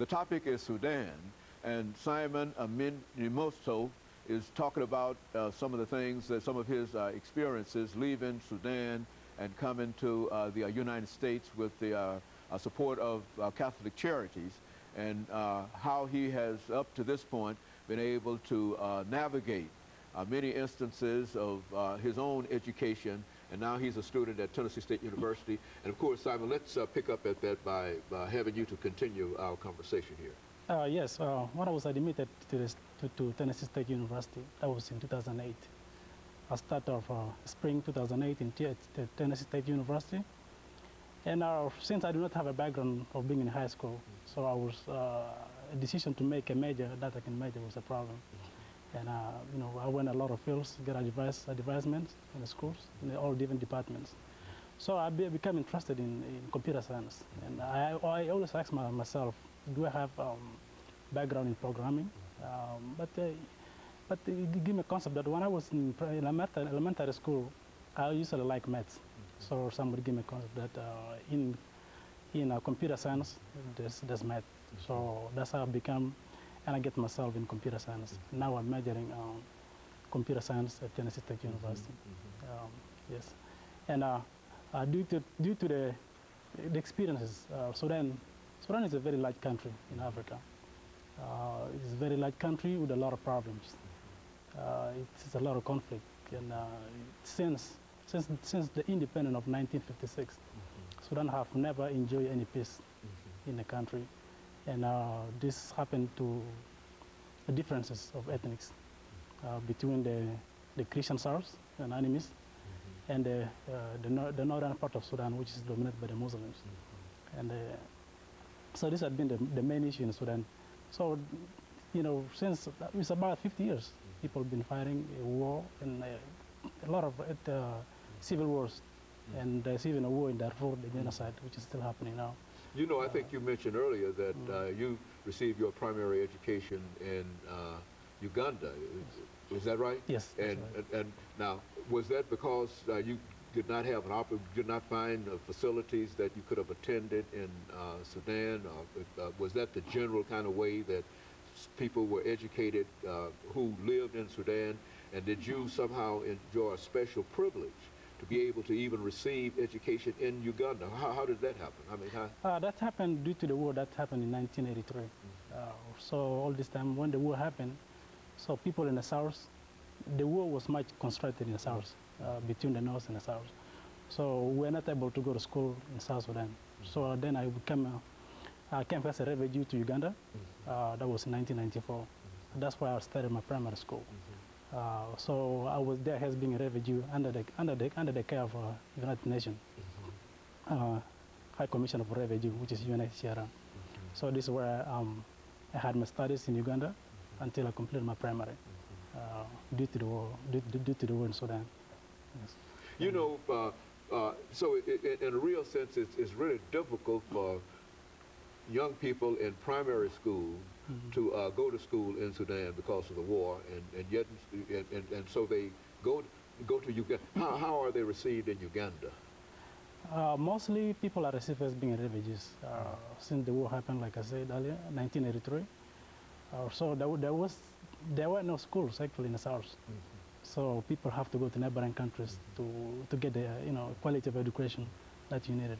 The topic is Sudan, and SAMinimo3 is talking about some of the things, some of his experiences leaving Sudan and coming to the United States with the support of Catholic Charities, and how he has, up to this point, been able to navigate many instances of his own education, and now he's a student at Tennessee State University. And of course, Simon, let's pick up at that by having you to continue our conversation here. Yes, when I was admitted to Tennessee State University, that was in 2008. I started off spring 2008 in Tennessee State University. And since I do not have a background of being in high school, so I was, a decision to make a major that I can major was a problem. And you know, I went a lot of fields, get advisements in the schools, in all different departments. So I became interested in computer science. And I always ask myself, do I have background in programming? But it gave me a concept that when I was in elementary school, I usually like maths. So somebody gave me a concept that in computer science, there's math. So that's how I became, and I get myself in computer science. Now I'm majoring on computer science at Tennessee State University. Yes, and due to the experiences, Sudan is a very large country in Africa. It's a very large country with a lot of problems. It's a lot of conflict, and since the independence of 1956, Sudan have never enjoyed any peace in the country, and this happened to the differences of ethnics between the Christian South and enemies, and the northern part of Sudan, which is dominated by the Muslims. And so this had been the main issue in Sudan. So, you know, since it's about 50 years, people have been fighting a war and a lot of civil wars. And there's even a war in Darfur, the genocide, which is still happening now. You know, I think you mentioned earlier that you received your primary education in Uganda. Is that right? Yes. And now, was that because you did not have did not find facilities that you could have attended in Sudan? Was that the general kind of way that people were educated who lived in Sudan? And did you somehow enjoy a special privilege to be able to even receive education in Uganda? How did that happen? I mean, that happened due to the war that happened in 1983. So all this time, when the war happened, so people in the south, the war was much concentrated in the south, between the north and the south. So we were not able to go to school in South Sudan. So then I came as a refugee to Uganda. That was in 1994. That's where I started my primary school. So I was there as being a refugee under the care of United Nations, High Commission for Refugees, which is UNHCR. So this is where I had my studies in Uganda until I completed my primary, due to the war in Sudan. Yes. You know, so in a real sense, it's really difficult for young people in primary school to go to school in Sudan because of the war, and so they go to Uganda. How are they received in Uganda? Mostly people are received as being refugees. Since the war happened, like I said earlier, 1983. So there were no schools actually in the south. So people have to go to neighboring countries to get the quality of education that you needed.